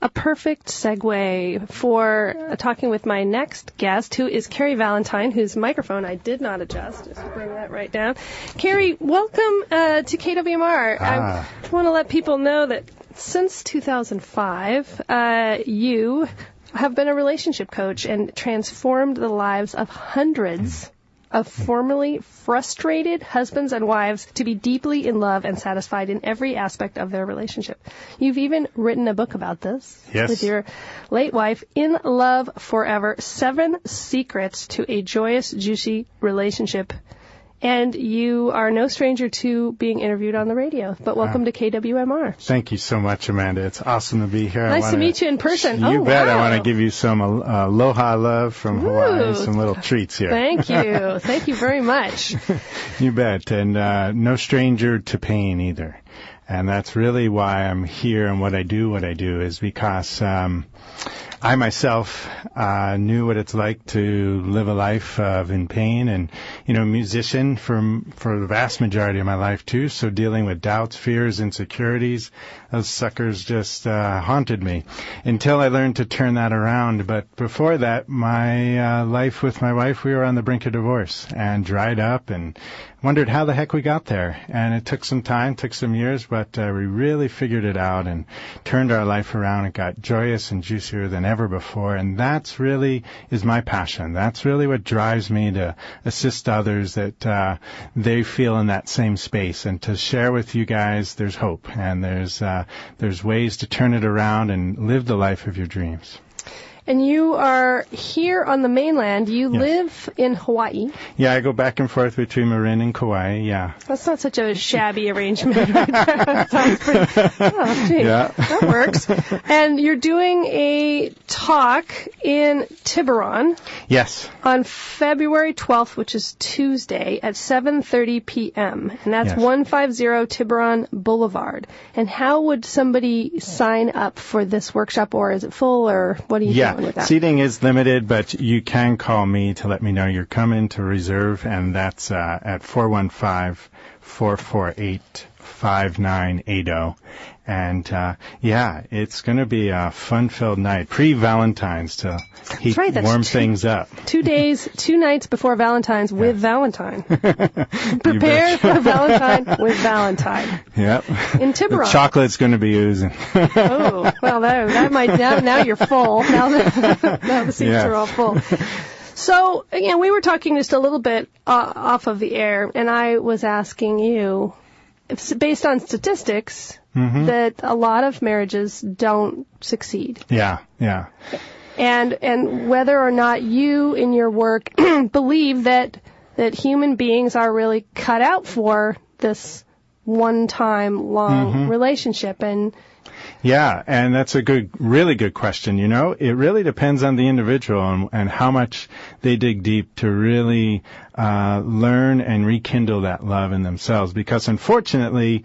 a perfect segue for talking with my next guest, who is Cary Valentine, whose microphone I did not adjust. Just bring that right down. Cary, welcome to KWMR. I want to let people know that since 2005, you have been a relationship coach and transformed the lives of hundreds of formerly frustrated husbands and wives to be deeply in love and satisfied in every aspect of their relationship. You've even written a book about this with your late wife, In Love Forever, 7 Secrets to a Joyous, Juicy Relationship. And you are no stranger to being interviewed on the radio. But welcome to KWMR. Thank you so much, Amanda. It's awesome to be here. Nice to meet you in person. You bet. Wow. I want to give you some aloha love from Hawaii, some little treats here. Thank you. Thank you very much. You bet. And no stranger to pain either. And that's really why I'm here and what I do is because I myself knew what it's like to live a life in pain, and musician for the vast majority of my life too. So dealing with doubts, fears, insecurities, those suckers just haunted me until I learned to turn that around. But before that, my life with my wife, we were on the brink of divorce and dried up and wondered how the heck we got there. And it took some time, took some years, but we really figured it out and turned our life around and got joyous and juicier than ever before. And that's really is my passion. That's really what drives me to assist others that they feel in that same space, and to share with you guys there's hope and there's ways to turn it around and live the life of your dreams. And you are here on the mainland. You live in Hawaii. Yeah, I go back and forth between Marin and Kauai, yeah. That's not such a shabby arrangement right there. That sounds pretty, that works. And you're doing a talk in Tiburon. Yes. On February 12th, which is Tuesday, at 7:30 p.m. And that's 150 Tiburon Boulevard. And how would somebody sign up for this workshop, or is it full, or what are you doing? Seating is limited, but you can call me to let me know you're coming to reserve, and that's at 415-448-5980. And, it's going to be a fun-filled night, pre-Valentine's, to warm things up. 2 days, 2 nights before Valentine's with Valentine. Prepare for Valentine with Valentine. Yep. In Tiburon. The chocolate's going to be oozing. Oh, well, that might, now you're full. Now the seats are all full. So, again, we were talking just a little bit off of the air, and I was asking you, based on statistics, that a lot of marriages don't succeed. Yeah. And whether or not you in your work believe that human beings are really cut out for this one-time long relationship. And that's a really good question. It really depends on the individual and how much they dig deep to really learn and rekindle that love in themselves. Because unfortunately,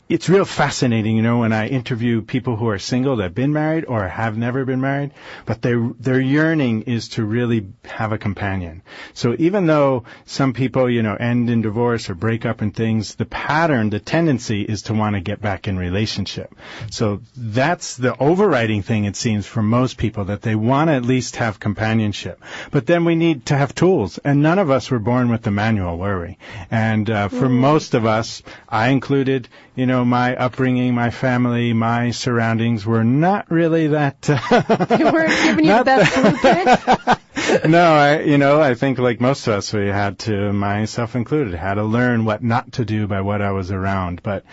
it's real fascinating, when I interview people who are single that have been married or have never been married, but their yearning is to really have a companion. So even though some people, end in divorce or break up and things, the pattern, the tendency is to want to get back in relationship. So that's the overriding thing, it seems, for most people, that they want to at least have companionship. But then we need to have tools, and none of us were born with the manual, were we? And for most of us, I included, my upbringing, my family, my surroundings were not really that... They weren't giving you the best blueprint? No, I think like most of us, we had to, myself included, had to learn what not to do by what I was around. But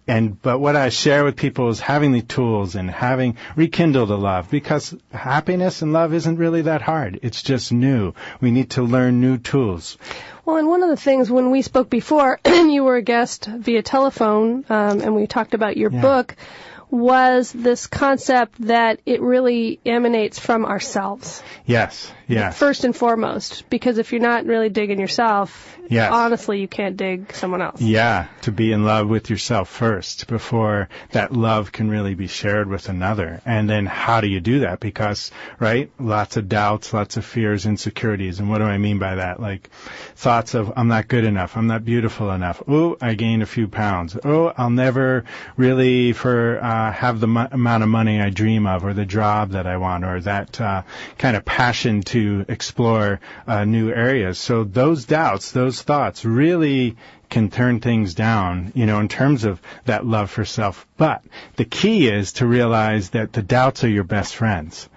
what I share with people is having the tools and having rekindled the love, because happiness and love isn't really that hard. It's just new. We need to learn new tools. Well, and one of the things when we spoke before, you were a guest via telephone, and we talked about your book, was this concept that it really emanates from ourselves. Yes. Yes. First and foremost, because if you're not really digging yourself, Yes. honestly, you can't dig someone else. Yeah, to be in love with yourself first before that love can really be shared with another. And then how do you do that? Because, right, lots of doubts, lots of fears, insecurities. And what do I mean by that? Like thoughts of, I'm not good enough, I'm not beautiful enough. Oh, I gained a few pounds. Oh, I'll never really have the amount of money I dream of, or the job that I want, or that kind of passion to explore new areas. So those doubts, those thoughts really can turn things down, in terms of that love for self. But the key is to realize that the doubts are your best friends.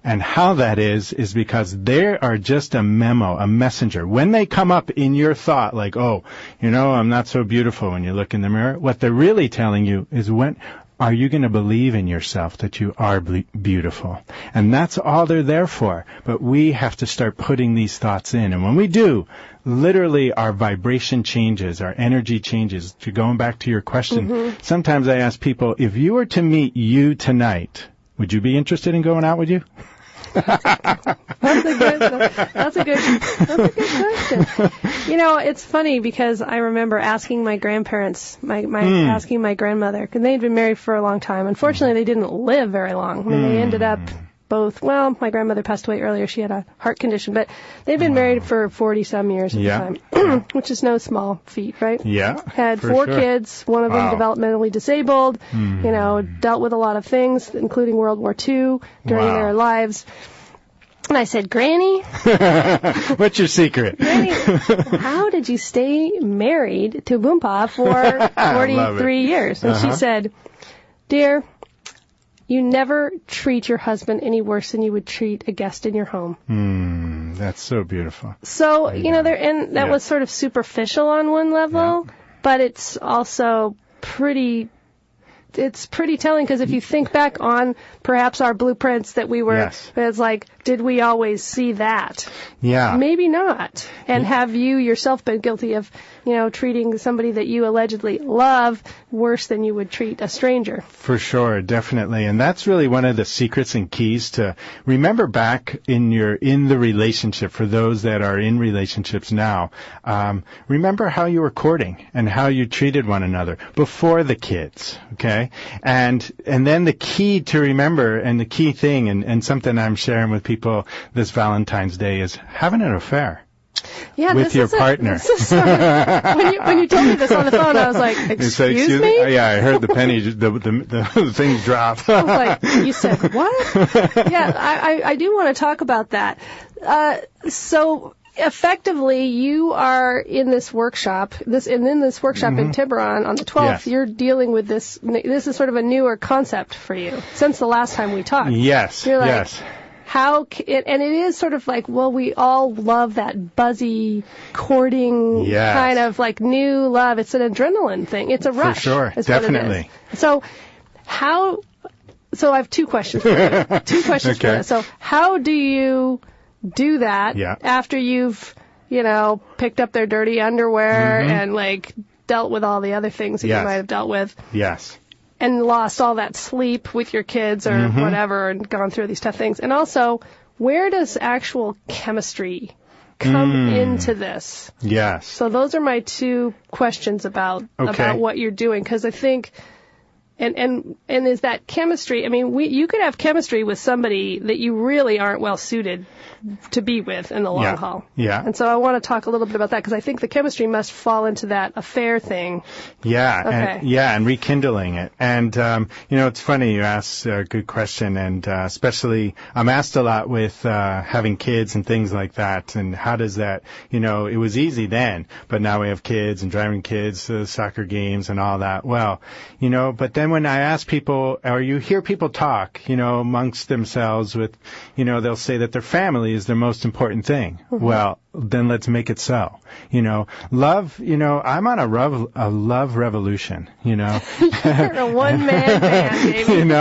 And how that is because they are just a memo, a messenger. When they come up in your thought, like, oh, I'm not so beautiful when you look in the mirror, what they're really telling you is, when are you going to believe in yourself that you are beautiful? And that's all they're there for. But we have to start putting these thoughts in. And when we do, literally our vibration changes, our energy changes. To going back to your question, sometimes I ask people, if you were to meet you tonight, would you be interested in going out with you? That's a good question. It's funny because I remember asking my grandparents, asking my grandmother, because they had been married for a long time. Unfortunately, they didn't live very long. I mean, they ended up both, my grandmother passed away earlier. She had a heart condition, but they've been married for 40-some years at the time, which is no small feat, right? Yeah. Had 4 kids, one of them developmentally disabled, dealt with a lot of things, including World War II during their lives. And I said, Granny? What's your secret? Granny, how did you stay married to Boompa for 43 years? And she said, dear, you never treat your husband any worse than you would treat a guest in your home. That's so beautiful. So, that was sort of superficial on one level, but it's also pretty telling, because if you think back on perhaps our blueprints that we were, it's like, did we always see that? Yeah. Maybe not. And have you yourself been guilty of, treating somebody that you allegedly love worse than you would treat a stranger? For sure, definitely. And that's really one of the secrets and keys to remember back in the relationship. For those that are in relationships now, remember how you were courting and how you treated one another before the kids, okay? And then the key to remember, and the key thing, and something I'm sharing with people this Valentine's Day, is having an affair. Yeah, with your partner. When you told me this on the phone, I was like, excuse me? Yeah, I heard the penny, the things drop. I was like, you said what? Yeah, I do want to talk about that. So effectively, you are in this workshop, in Tiburon on the 12th, you're dealing with this. This is sort of a newer concept for you since the last time we talked. Yes, you're like, and it is sort of like, we all love that buzzy, courting kind of like new love. It's an adrenaline thing. It's a rush. For sure, definitely. So I have 2 questions for you. 2 questions for you. So how do you do that after you've, picked up their dirty underwear and like dealt with all the other things that you might have dealt with? Yes. And lost all that sleep with your kids or whatever, and gone through these tough things. And also, where does actual chemistry come into this? Yes. So those are my 2 questions about what you're doing, because I think, and is that chemistry? I mean, you could have chemistry with somebody that you really aren't well suited to be with in the long haul. Yeah. And so I want to talk a little bit about that, because I think the chemistry must fall into that affair thing. Yeah. And rekindling it. And, it's funny you asked a good question, and especially I'm asked a lot with having kids and things like that, and how does that, it was easy then, but now we have kids and driving kids to soccer games and all that. Well, but then when I ask people, or you hear people talk, amongst themselves with, they'll say that their family is their most important thing. Well, then let's make it so. Love, I'm on a love revolution, You're a one-man band, baby.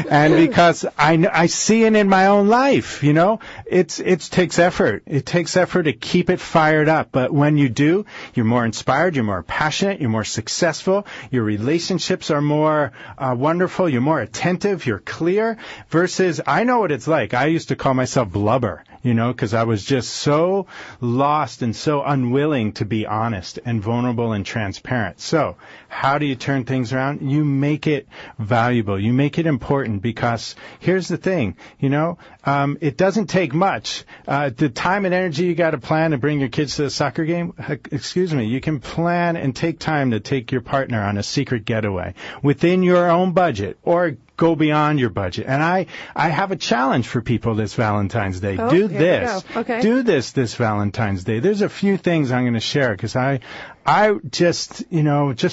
And because I see it in my own life, it takes effort. It takes effort to keep it fired up. But when you do, you're more inspired, you're more passionate, you're more successful, your relationships are more wonderful, you're more attentive, you're clear, versus I know what it's like. I used to call myself blubber, because I was just so lost and so unwilling to be honest and vulnerable and transparent. So how do you turn things around? You make it valuable. You make it important, because here's the thing, it doesn't take much. The time and energy you got to plan to bring your kids to the soccer game, you can plan and take time to take your partner on a secret getaway within your own budget, or go beyond your budget. And I have a challenge for people this Valentine's Day. Do this. Okay. Do this Valentine's Day. There's a few things I'm going to share, because I just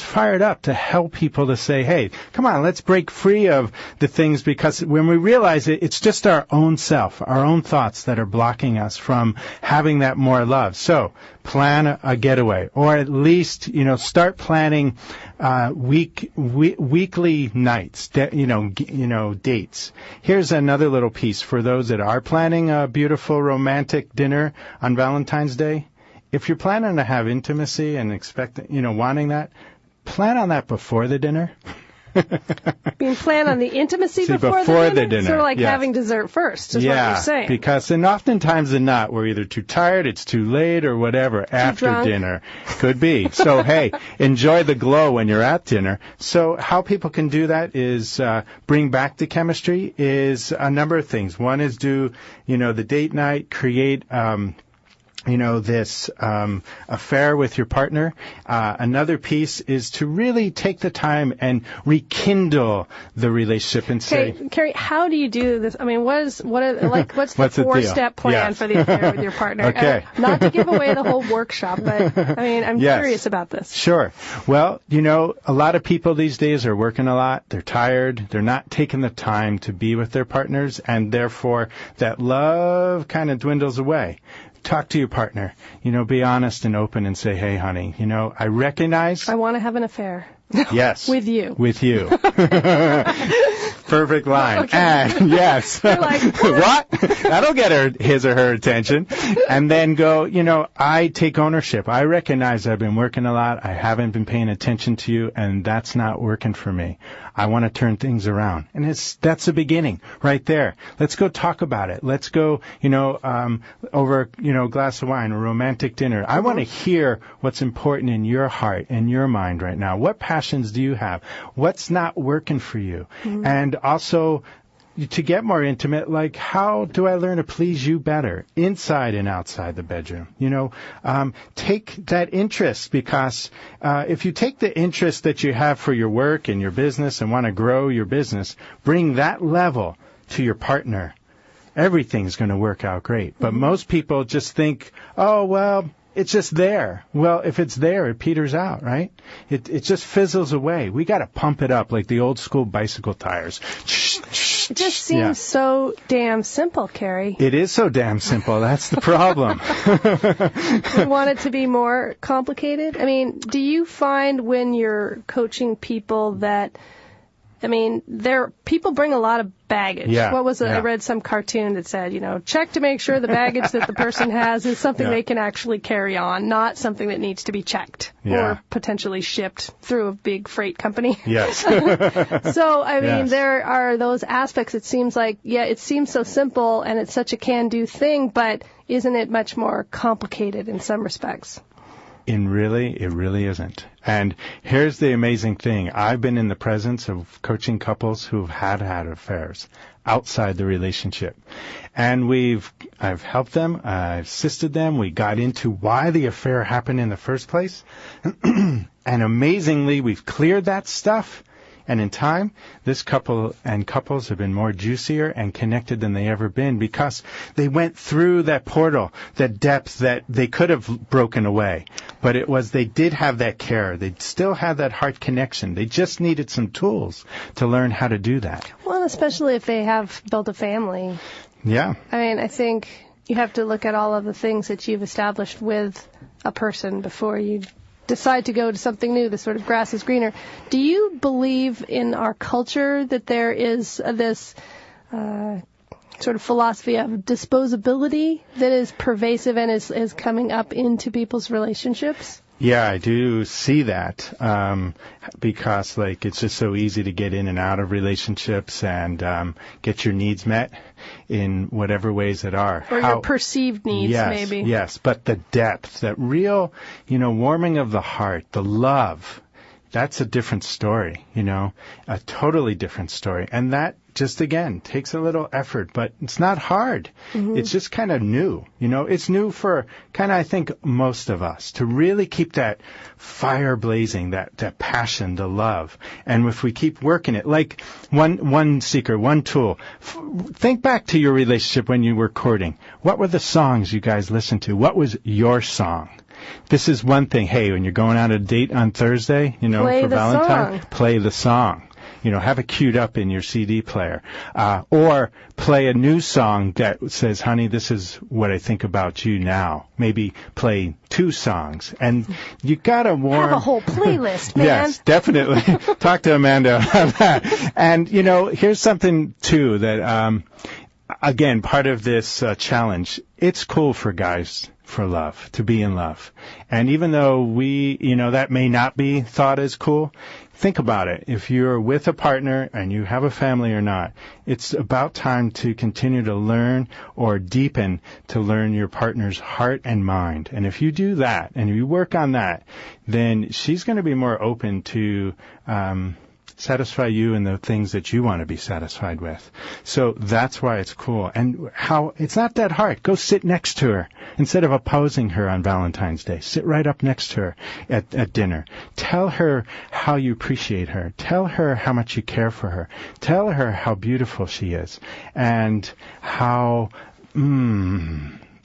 fired up to help people to say, hey, come on, let's break free of the things, because when we realize it's just our own self, our own thoughts that are blocking us from having that more love. So plan a getaway, or at least, start planning weekly nights, dates. Here's another little piece for those that are planning a beautiful romantic dinner on Valentine's Day. If you're planning to have intimacy and wanting that, plan on that before the dinner. Being plan on the intimacy before the dinner? Sort of like having dessert first, is what you're saying. Because oftentimes than not, we're either too tired, it's too late, or whatever, after dinner. Could be. So, hey, enjoy the glow when you're at dinner. So how people can do that is bring back the chemistry is a number of things. One is do, the date night, create this affair with your partner. Another piece is to really take the time and rekindle the relationship and say, Cary, how do you do this? I mean, what's the 4-step plan for the affair with your partner? Okay. Not to give away the whole workshop, but I'm curious about this. Sure. Well, a lot of people these days are working a lot. They're tired. They're not taking the time to be with their partners, and therefore that love kind of dwindles away. Talk to your partner, be honest and open and say, hey, honey, I recognize. I want to have an affair. Yes. With you. Perfect line. Okay. And yes. You're like, what? That'll get his or her attention. And then go, I take ownership. I recognize I've been working a lot. I haven't been paying attention to you, and that's not working for me. I want to turn things around. And that's the beginning right there. Let's go talk about it. Let's go, over, a glass of wine, a romantic dinner. I want to hear what's important in your heart and your mind right now. What passions do you have? What's not working for you? Mm-hmm. And also, to get more intimate, like, how do I learn to please you better inside and outside the bedroom? Take that interest, because if you take the interest that you have for your work and your business and want to grow your business, bring that level to your partner, everything's going to work out great. But most people just think, oh, well, it's just there. Well, if it's there, it peters out, right? It just fizzles away. We got to pump it up like the old school bicycle tires. It just seems so damn simple, Cary. It is so damn simple. That's the problem. You want it to be more complicated? I mean, do you find when you're coaching people that, people bring a lot of baggage. Yeah, what was it? I read some cartoon that said, check to make sure the baggage that the person has is something they can actually carry on, not something that needs to be checked or potentially shipped through a big freight company. Yes. So, there are those aspects. It seems like, it seems so simple and it's such a can-do thing, but isn't it much more complicated in some respects? It really isn't. And here's the amazing thing. I've been in the presence of coaching couples who've had affairs outside the relationship. And I've helped them, I've assisted them, we got into why the affair happened in the first place. And amazingly, we've cleared that stuff. And in time, this couple and couples have been more juicier and connected than they ever been, because they went through that portal, that depth that they could have broken away. But they did have that care. They still had that heart connection. They just needed some tools to learn how to do that. Well, especially if they have built a family. Yeah. I think you have to look at all of the things that you've established with a person before you decide to go to something new. The sort of grass is greener. Do you believe in our culture that there is this sort of philosophy of disposability that is pervasive and is coming up into people's relationships? Yeah, I do see that because, like, it's just so easy to get in and out of relationships and get your needs met in whatever ways that are. Or your perceived needs, maybe. Yes, but the depth, that real, warming of the heart, the love, that's a different story, a totally different story. And that just, again, takes a little effort, but it's not hard. Mm-hmm. It's just kind of new. It's new for kind of, I think, most of us to really keep that fire blazing, that passion, the love. And if we keep working it, like one secret, one tool, think back to your relationship when you were courting. What were the songs you guys listened to? What was your song? This is one thing. Hey, when you're going on a date on Thursday, for Valentine, play the song. Have it queued up in your CD player. Or play a new song that says, honey, this is what I think about you now. Maybe play 2 songs. And you got to warm... Have a whole playlist, man. Yes, definitely. Talk to Amanda about that. And, here's something, too, that, again, part of this challenge, it's cool for guys for love, to be in love. And even though that may not be thought as cool, think about it. If you're with a partner and you have a family or not, it's about time to continue to learn or deepen to learn your partner's heart and mind. And if you do that and you work on that, then she's going to be more open to satisfy you in the things that you want to be satisfied with. So that's why it's cool. And how it's not that hard. Go sit next to her instead of opposing her on Valentine's Day. Sit right up next to her at dinner. Tell her how you appreciate her. Tell her how much you care for her. Tell her how beautiful she is and how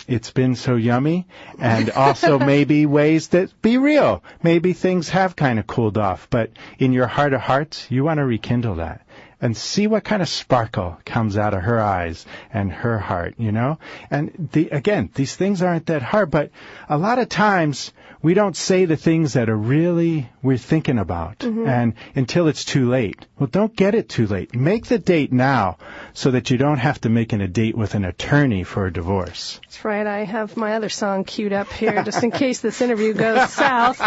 it's been so yummy, and also maybe ways that be real. Maybe things have kind of cooled off, but in your heart of hearts, you want to rekindle that and see what kind of sparkle comes out of her eyes and her heart, And again, these things aren't that hard, but a lot of times we don't say the things that are really we're thinking about, and until it's too late. Well, don't get it too late. Make the date now so that you don't have to make a date with an attorney for a divorce. That's right. I have my other song queued up here just in case this interview goes south.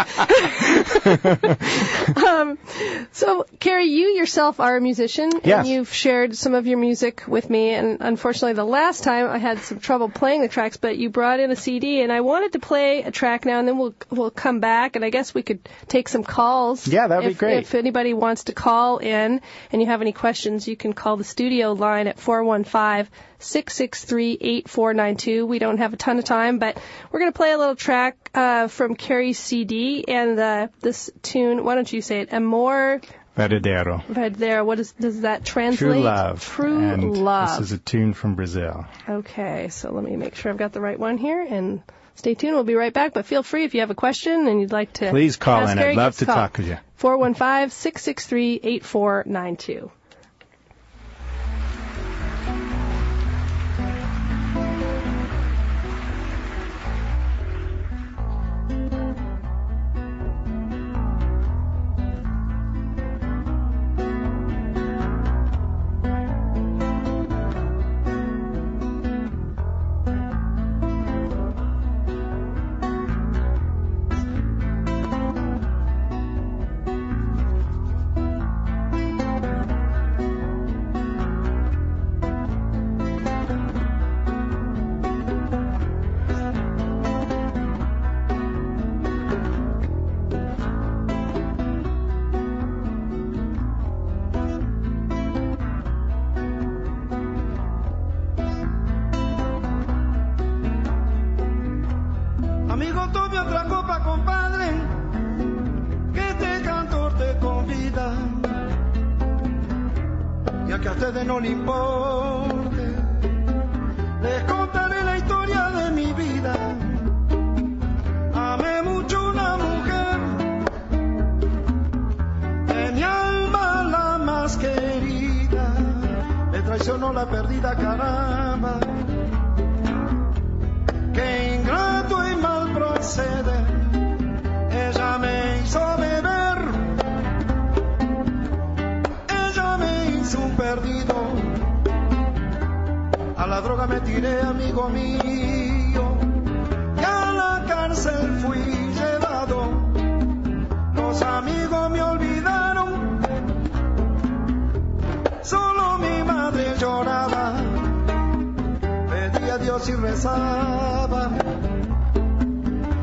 So, Cary, you yourself are a musician, yes, and you've shared some of your music with me, and unfortunately the last time I had some trouble playing the tracks, but you brought in a CD, and I wanted to play a track now, and then we'll come back, and I guess we could take some calls. Yeah, that'd be great. If anybody wants to call in and you have any questions, you can call the studio line at 415-663-8492. We don't have a ton of time, but we're going to play a little track from Cary's CD, and this tune, why don't you say it? Amor Verdadeiro. Verdadeiro. Does that translate? True love. True love. This is a tune from Brazil. Okay, so let me make sure I've got the right one here, and stay tuned. We'll be right back, but feel free if you have a question and you'd like to please call ask in. Cary, I'd love to talk with you. 415-663-8492. Amigo, tome otra copa, compadre, que este cantor te convida. Ya que a ustedes no le importe, les contaré la historia de mi vida. Amé mucho una mujer, de mi alma la más querida. Me traicionó la perdida, caramba. la droga me tiré, amigo mío, y a la cárcel fui llevado. Los amigos me olvidaron, solo mi madre lloraba, pedía a Dios y rezaba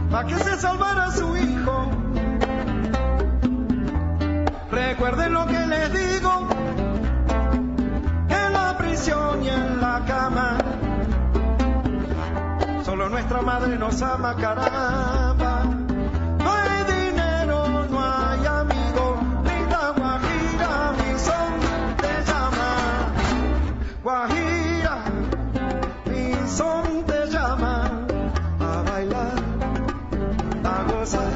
para que se salvara su hijo. Recuerden lo que les digo, en la prisión y en la cama, solo nuestra madre nos ama, caramba. No hay dinero, no hay amigo, linda Guajira, mi son te llama. Guajira, mi son te llama, a bailar, a gozar.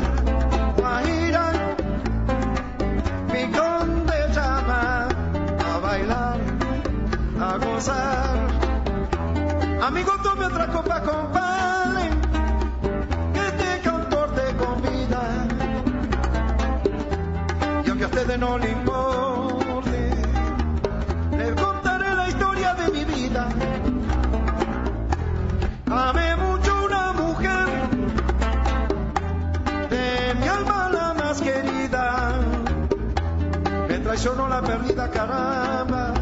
Guajira, mi son te llama, a bailar, a gozar. Amigo, tome otra copa, compadre, que este cantor te convida. Y aunque a ustedes no le importe, les contaré la historia de mi vida. Amé mucho una mujer, de mi alma la más querida. Me traicionó la perdida, caramba,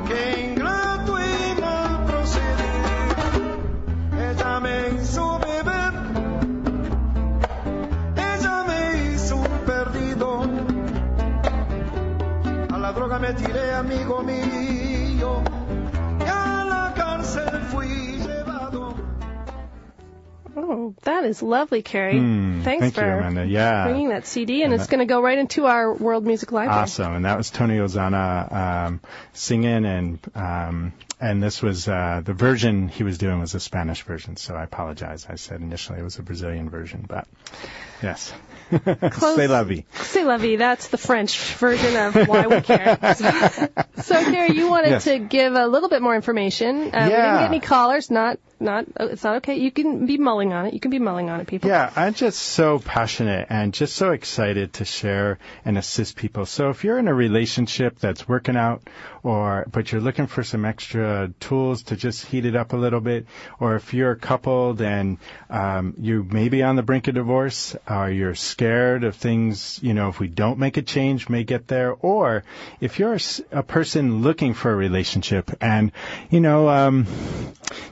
que ingrato y mal procedí. Ella me hizo beber, ella me hizo un perdido. A la droga me tiré, amigo mío, y a la cárcel fui llevado. Oh, that is lovely, Cary. Thank you, Amanda. Yeah. Bringing that CD, and it's going to go right into our World Music Library. Awesome. And that was Tony Ozana singing, and this was the version he was doing was a Spanish version, so I apologize. I said initially it was a Brazilian version, but yes. C'est la vie. C'est la vie. That's the French version of Why We Care. So Cary, you wanted to give a little bit more information. We didn't get any callers. It's not okay. You can be mulling on it. You can be mulling on it, people. Yeah, I'm just so passionate and just so excited to share and assist people. So if you're in a relationship that's working out, but you're looking for some extra tools to just heat it up a little bit, or if you're coupled and you may be on the brink of divorce, or you're scared of things, if we don't make a change, may get there, or if you're a person looking for a relationship and,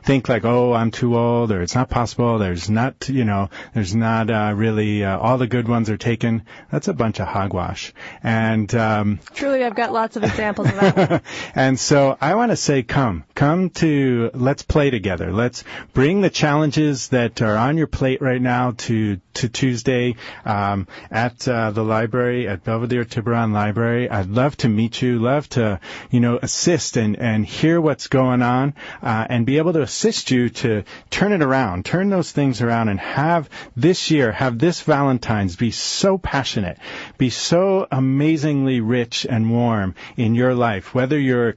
think like, oh, I'm too old, or it's not possible, there's not really, all the good ones are taken. That's a bunch of hogwash. And, truly, I've got lots of examples of that. And so I want to say, come to, let's play together. Let's bring the challenges that are on your plate right now to Tuesday, at the library, at Belvedere Tiburon Library. I'd love to meet you, love to, assist and hear what's going on, and be able to assist you to turn it around, turn those things around, and have this Valentine's be so passionate, be so amazingly rich and warm in your life, whether you're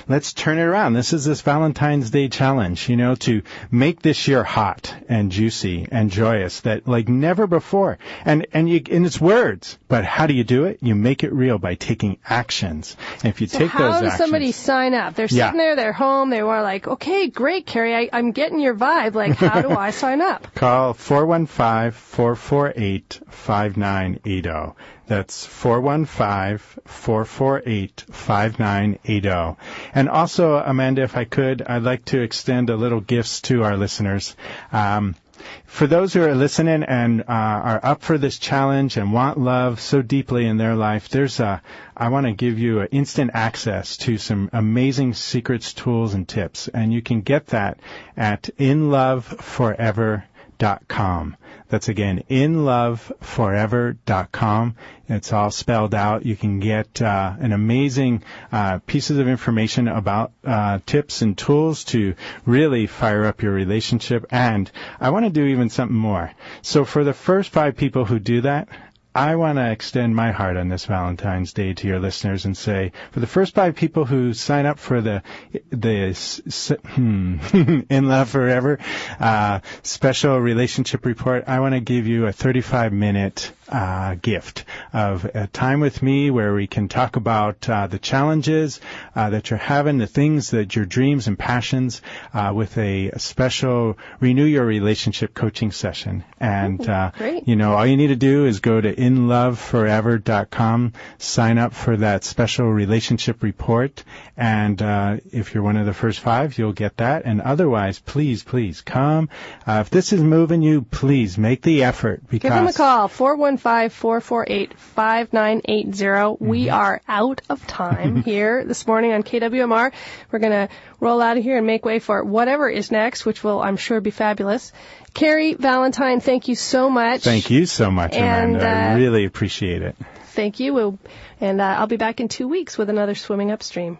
let's turn it around. This is this Valentine's Day challenge, to make this year hot and juicy and joyous that like never before. And it's words, but how do you do it? You make it real by taking actions. And if you take those actions. How does somebody sign up? They're sitting there, they're home, they were like, okay, great, Cary, I'm getting your vibe. Like, how do I sign up? Call 415-448-5980. That's 415-448-5980. And also, Amanda, if I could, I'd like to extend a little gifts to our listeners. For those who are listening and are up for this challenge and want love so deeply in their life, I want to give you instant access to some amazing secrets, tools, and tips. And you can get that at inloveforever.com. That's again, inloveforever.com. It's all spelled out. You can get an amazing pieces of information about tips and tools to really fire up your relationship. And I want to do even something more. So for the first 5 people who do that, I want to extend my heart on this Valentine's Day to your listeners and say, for the first 5 people who sign up for the In Love Forever special relationship report, I want to give you a 35-minute gift of a time with me where we can talk about the challenges that you're having, the things that your dreams and passions, with a special Renew Your Relationship coaching session. And, great. all you need to do is go to inloveforever.com, sign up for that special relationship report, and if you're one of the first 5, you'll get that. And otherwise, please come. If this is moving you, please make the effort. Because give them a call, 415-448-5980. We are out of time here this morning on KWMR. We're going to roll out of here and make way for whatever is next, which will, I'm sure, be fabulous. Cary Valentine, thank you so much. Thank you so much, Amanda. I really appreciate it. Thank you. And I'll be back in 2 weeks with another Swimming Upstream.